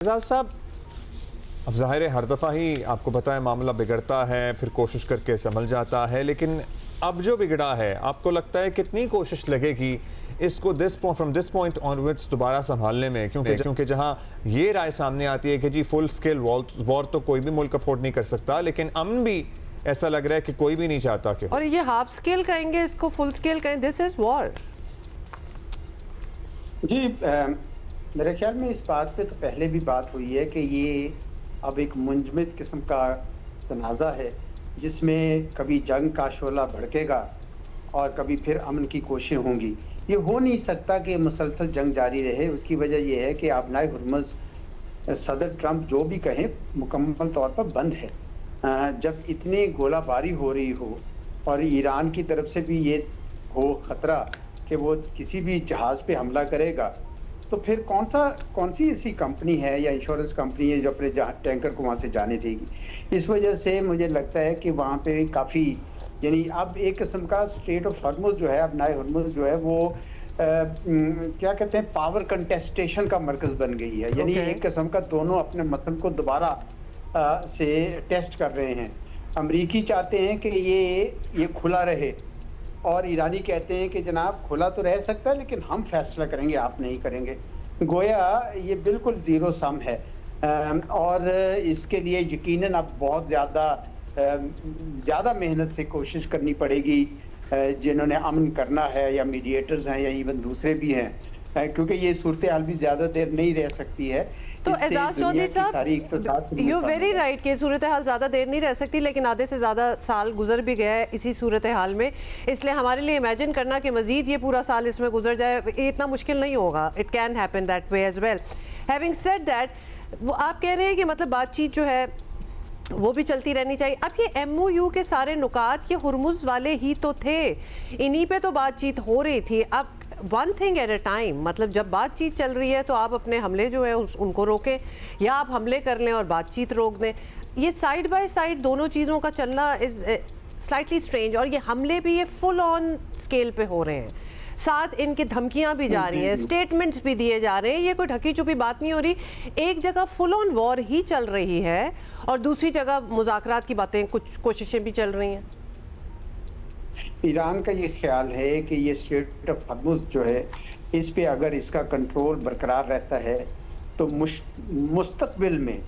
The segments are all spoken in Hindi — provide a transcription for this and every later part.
एजाज साहब, अब ज़ाहिर है हर दफ़ा ही आपको पता है मामला बिगड़ता है, फिर कोशिश करके संभल जाता है, लेकिन अब जो बिगड़ा है आपको लगता है कितनी कोशिश लगेगी इसको फ्रॉम दिस पॉइंट ऑनवर्ड्स दोबारा संभालने में? क्योंकि जहां ये राय सामने आती है कि जी फुल स्केल वॉर तो कोई भी मुल्क अफोर्ड नहीं कर सकता, लेकिन अमन भी ऐसा लग रहा है कि कोई भी नहीं चाहता कि, और ये हाफ स्केल कहेंगे इसको फुल स्केल कहें, दिस इज वॉर। जी मेरे ख्याल में इस बात पे तो पहले भी बात हुई है कि ये अब एक मुंजमद किस्म का तनाज़ा है जिसमें कभी जंग का शोला भड़केगा और कभी फिर अमन की कोशिशें होंगी। ये हो नहीं सकता कि मुसलसल जंग जारी रहे। उसकी वजह यह है कि आबनाए हुर्मुज़ सदर ट्रंप जो भी कहें मुकम्मल तौर पर बंद है। जब इतनी गोलाबारी हो रही हो और ईरान की तरफ से भी ये हो ख़तरा कि वो किसी भी जहाज़ पे हमला करेगा, तो फिर कौन सी ऐसी कंपनी है या इंश्योरेंस कंपनी है जो अपने टैंकर को वहाँ से जाने देगी। इस वजह से मुझे लगता है कि वहाँ पे काफ़ी यानी अब एक किस्म का स्ट्रेट ऑफ हॉर्मुज़ जो है, अब नाए हॉर्मुज़ जो है वो क्या कहते हैं पावर कंटेस्टेशन का मरकज़ बन गई है। यानी एक किस्म का दोनों अपने मसल को दोबारा से टेस्ट कर रहे हैं। अमरीकी चाहते हैं कि ये खुला रहे और ईरानी कहते हैं कि जनाब खुला तो रह सकता है लेकिन हम फैसला करेंगे, आप नहीं करेंगे। गोया ये बिल्कुल ज़ीरो सम है और इसके लिए यकीनन अब बहुत ज़्यादा मेहनत से कोशिश करनी पड़ेगी जिन्होंने अमन करना है, या मीडिएटर्स हैं या इवन दूसरे भी हैं, क्योंकि ये सूरत हाल भी ज़्यादा देर नहीं रह सकती है। तो एजाज चौधरी साहब, यू वेरी राइट कि सूरत हाल ज़्यादा देर नहीं रह सकती, लेकिन आधे से ज़्यादा साल गुजर भी गया है इसी सूरत हाल में। इसलिए हमारे लिए इमेजिन करना कि मज़ीद ये पूरा साल इसमें गुजर जाए ये इतना मुश्किल नहीं होगा। It can happen that way as well. Having said that, वो आप कह रहे हैं कि मतलब बातचीत जो है वो भी चलती रहनी चाहिए। अब ये MOU के सारे नुकात ये हुर्मुज़ वाले ही तो थे, इन्हीं पे तो बातचीत हो रही थी। अब one thing at a time, मतलब जब बातचीत चल रही है तो आप अपने हमले जो है उनको रोकें, या आप हमले कर लें और बातचीत रोक दें। ये साइड बाय साइड दोनों चीज़ों का चलना इज़ स्लाइटली स्ट्रेंज। और ये हमले भी ये फुल ऑन स्केल पे हो रहे हैं, साथ इनकी धमकियां भी जा रही हैं, स्टेटमेंट्स भी दिए जा रहे हैं। ये कोई ढकी छुपी बात नहीं हो रही। एक जगह फुल ऑन वॉर ही चल रही है और दूसरी जगह मुज़ाकरात की बातें, कुछ कोशिशें भी चल रही हैं। ईरान का ये ख्याल है कि ये स्ट्रेट ऑफ हॉर्मुज़ जो है इस पे अगर इसका कंट्रोल बरकरार रहता है तो मुस्तकबिल में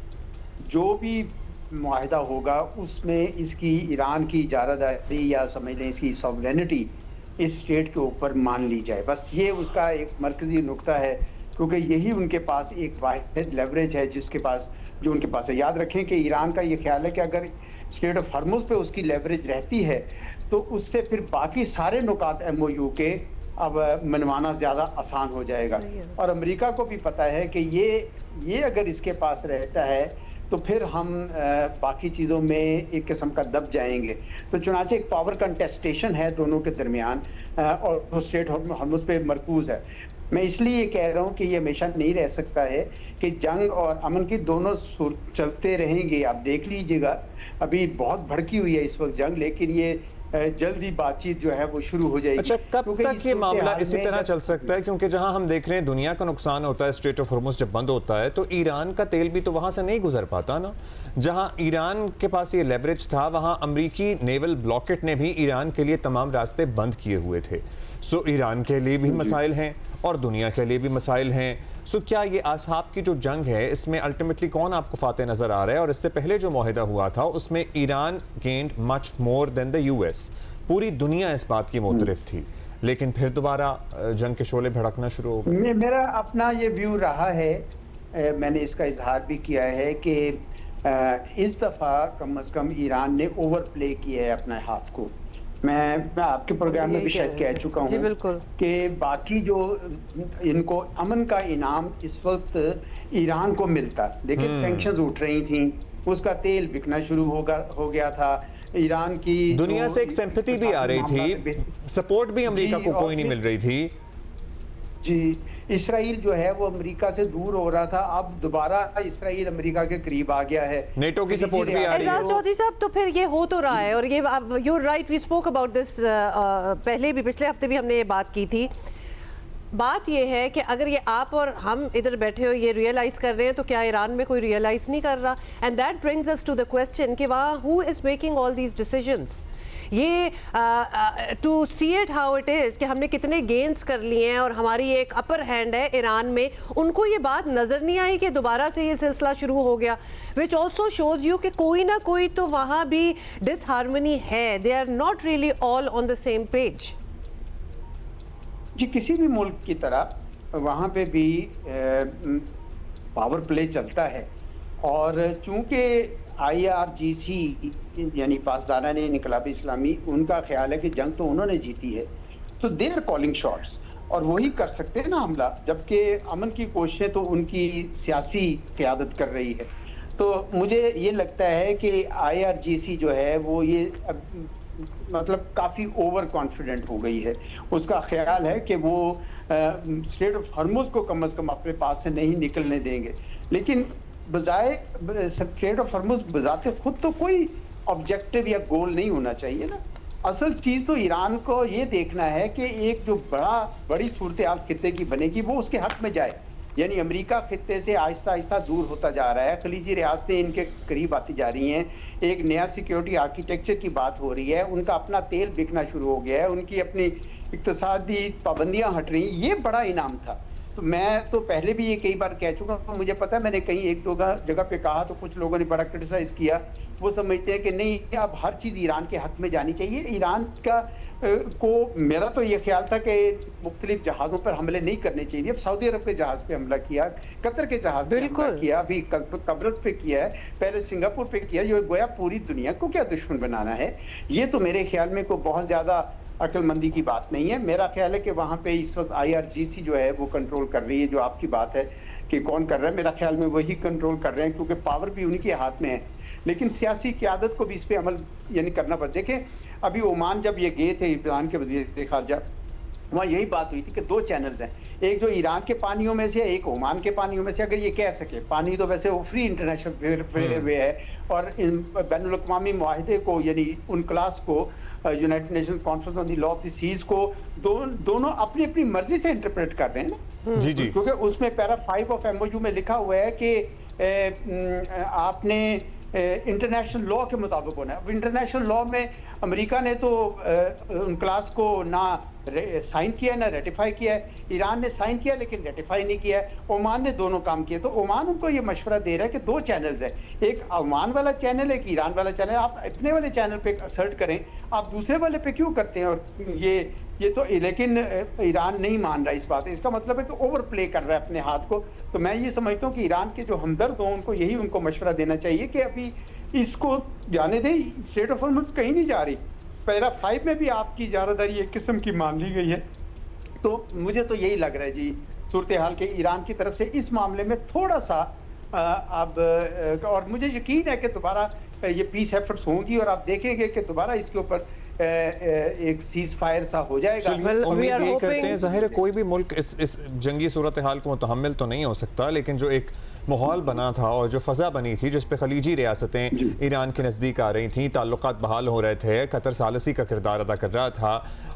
जो भी मुआहिदा होगा उसमें इसकी ईरान की इजारादारी या समझ लें इसकी सॉवरेनिटी इस स्टेट के ऊपर मान ली जाए। बस ये उसका एक मरकजी नुक्ता है, क्योंकि यही उनके पास एक वाहिद लेवरेज है जो उनके पास है। याद रखें कि ईरान का ये ख्याल है कि अगर स्ट्रेट ऑफ हॉर्मुज़ पे उसकी लेवरेज रहती है तो उससे फिर बाकी सारे नुकात MOU के अब मनवाना ज़्यादा आसान हो जाएगा। और अमेरिका को भी पता है कि ये अगर इसके पास रहता है तो फिर हम बाकी चीज़ों में एक किस्म का दब जाएंगे। तो चुनांचे एक पावर कंटेस्टेशन है दोनों के दरमियान और वो स्ट्रेट हॉर्मुज़ पे मरकूज़ है। मैं इसलिए कह रहा हूँ कि ये हमेशा नहीं रह सकता है कि जंग और अमन की दोनों चलते रहेंगे। आप देख लीजिएगा अभी बहुत भड़की हुई है इस वक्त जंग, लेकिन ये जल्दी बातचीत जो है वो शुरू हो जाएगी। अच्छा, कब तक ये मामला इसी तरह चल सकता है? क्योंकि जहां हम देख रहे हैं दुनिया का नुकसान होता है, स्ट्रेट ऑफ हॉर्मुज़ जब बंद होता है तो ईरान का तेल भी तो वहां से नहीं गुजर पाता ना। जहां ईरान के पास ये लेवरेज था वहां अमरीकी नेवल ब्लॉकेट ने भी ईरान के लिए तमाम रास्ते बंद किए हुए थे। सो ईरान के लिए भी मसाइल हैं और दुनिया के लिए भी मसाइल हैं। सो क्या ये असहाब की जो जंग है इसमें अल्टीमेटली कौन आपको फातेह नज़र आ रहा है? और इससे पहले जो मुआहिदा हुआ था उसमें Iran gained much more than the US। पूरी दुनिया इस बात की मुतरफ थी, लेकिन फिर दोबारा जंग के शोले भड़कना शुरू हो गए। मेरा अपना ये व्यू रहा है, मैंने इसका इजहार भी किया है कि इस दफ़ा कम अज़ कम ईरान ने ओवर प्ले किया है अपने हाथ को। मैं आपके प्रोग्राम में भी शायद कह चुका हूँ कि बाकी जो इनको अमन का इनाम इस वक्त ईरान को मिलता, लेकिन सैंक्शंस उठ रही थी, उसका तेल बिकना शुरू हो गया था। ईरान की दुनिया से एक सिंपैथी भी आ रही थी, सपोर्ट भी अमेरिका को कोई नहीं मिल रही थी। जी, इसराइल जो है वो अमेरिका से दूर हो रहा था, अब दोबारा इसराइल अमेरिका के करीब आ गया है, नेटो की सपोर्ट भी आ रही है। चौधरी साहब, तो फिर ये हो तो रहा है, और ये you right, we spoke about this पहले भी, पिछले हफ्ते भी हमने ये बात की थी। बात ये है कि अगर ये आप और हम इधर बैठे हो ये रियलाइज कर रहे हैं, तो क्या ईरान में कोई रियलाइज नहीं कर रहा? And that brings us to the question कि वहाँ who is making all these decisions? ये to see it how it is कि हमने कितने गेन्स कर लिए हैं और हमारी एक अपर हैंड है ईरान में, उनको ये बात नज़र नहीं आई कि दोबारा से ये सिलसिला शुरू हो गया, विच ऑल्सो शोज यू कि कोई ना कोई तो वहाँ भी डिसहार्मनी है। They are not really all on the same page. जी, किसी भी मुल्क की तरह वहाँ पे भी पावर प्ले चलता है, और चूंकि IRGC यानी पासदारान इनकलाब इस्लामी, उनका ख्याल है कि जंग तो उन्होंने जीती है, तो दे आर कॉलिंग शॉट्स और वही कर सकते हैं ना हमला, जबकि अमन की कोशिशें तो उनकी सियासी क़यादत कर रही है। तो मुझे ये लगता है कि IRGC जो है वो ये मतलब काफ़ी ओवर कॉन्फिडेंट हो गई है। उसका ख्याल है कि वो स्ट्रेट ऑफ हॉर्मुज़ को कम से कम अपने पास से नहीं निकलने देंगे, लेकिन बजाय स्ट्रेट ऑफ हॉर्मुज़ बजाते खुद तो कोई ऑब्जेक्टिव या गोल नहीं होना चाहिए ना। असल चीज़ तो ईरान को ये देखना है कि एक जो बड़ी सूरत हाल खित्ते की बनेगी वो उसके हक में जाए, यानी अमेरिका खित्ते से आहिस्ता आहिस्ता दूर होता जा रहा है, खलीजी रियासतें इनके करीब आती जा रही हैं, एक नया सिक्योरिटी आर्किटेक्चर की बात हो रही है, उनका अपना तेल बिकना शुरू हो गया है, उनकी अपनी इक्तसादी पाबंदियां हट रही हैं। ये बड़ा इनाम था। तो मैं तो पहले भी ये कई बार कह चुका हूँ, मुझे पता है मैंने कहीं एक दो जगह पे कहा तो कुछ लोगों ने बड़ा क्रिटिसाइज किया। वो समझते हैं कि नहीं, अब हर चीज़ ईरान के हक में जानी चाहिए। ईरान का मेरा तो ये ख्याल था कि मुख्तलिफ जहाज़ों पर हमले नहीं करने चाहिए। अब सऊदी अरब के जहाज़ पे हमला किया, कतर के जहाज़ पे हमला किया, अभी कब्रस पे किया है, पहले सिंगापुर पे किया, जो गोया पूरी दुनिया को क्या दुश्मन बनाना है। ये तो मेरे ख्याल में कोई बहुत ज़्यादा अक्लमंदी की बात नहीं है। मेरा ख्याल है कि वहाँ पे इस वक्त IRGC जो है वो कंट्रोल कर रही है। जो आपकी बात है कि कौन कर रहा है, मेरा ख्याल में वही कंट्रोल कर रहे हैं, क्योंकि पावर भी उन्हीं के हाथ में है। लेकिन सियासी क़यादत को भी इस पर अमल यानी करना पड़ता। देखें, अभी ओमान जब ये गए थे ईरान के वज़ीर ख़ारजा, वहाँ यही बात हुई थी कि दो चैनल्स हैं, एक जो ईरान के पानियों में से, एक ओमान के पानियों में से। अगर ये कह सके, पानी तो वैसे वो फ्री इंटरनेशनल वे है, और बैनुल अक़वामी मुआहदे को यानी UNCLOS को, United Nation conference on the law of the seas को, दोनों अपनी अपनी मर्जी से इंटरप्रेट कर रहे हैं ना। जी जी, क्योंकि उसमें पैरा 5 ऑफ MOU में लिखा हुआ है कि आपने इंटरनेशनल लॉ के मुताबिक होना है। अब इंटरनेशनल लॉ में अमेरिका ने तो UNCLOS को ना साइन किया ना रेटिफाई किया है, ईरान ने साइन किया लेकिन रेटिफाई नहीं किया है, ओमान ने दोनों काम किए। तो ओमान उनको ये मशवरा दे रहा है कि दो चैनल्स हैं, एक ओमान वाला चैनल, एक ईरान वाला चैनल। आप अपने वाले चैनल पे असर्ट करें, आप दूसरे वाले पे क्यों करते हैं? और ये तो, लेकिन ईरान नहीं मान रहा इस बात। इसका मतलब है कि ओवर प्ले कर रहा है अपने हाथ को। तो मैं ये समझता हूँ कि ईरान के जो हमदर्द हों उनको यही उनको मशवरा देना चाहिए कि अभी इसको जाने दें, स्टेट ऑफ हॉर्मुज़ कहीं नहीं जा रही। पैरा 5 में भी आपकी इजारादारी एक किस्म की मान ली गई है। तो मुझे तो यही लग रहा है जी, सूरत हाल के ईरान की तरफ से इस मामले में थोड़ा सा अब, और मुझे यकीन है कि दोबारा ये पीस एफर्ट्स होंगी और आप देखेंगे कि दोबारा इसके ऊपर एक सीज फायर सा हो जाएगा। उम्मीद ये करते हैं, जाहिर है कोई भी मुल्क इस जंगी सूरत हाल को मुतहम्मिल तो नहीं हो सकता, लेकिन जो एक माहौल बना था और जो फ़ज़ा बनी थी जिस पे खलीजी रियासतें ईरान के नज़दीक आ रही थीं, ताल्लुकात बहाल हो रहे थे, कतर सालसी का किरदार अदा कर रहा था,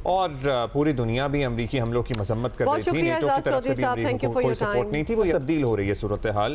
और पूरी दुनिया भी अमरीकी हमलों की मजम्मत कर रही थी, नेटो की तरफ से भी अमरीका को कोई सपोर्ट नहीं थी। वो तब्दील हो रही है सूरत हाल।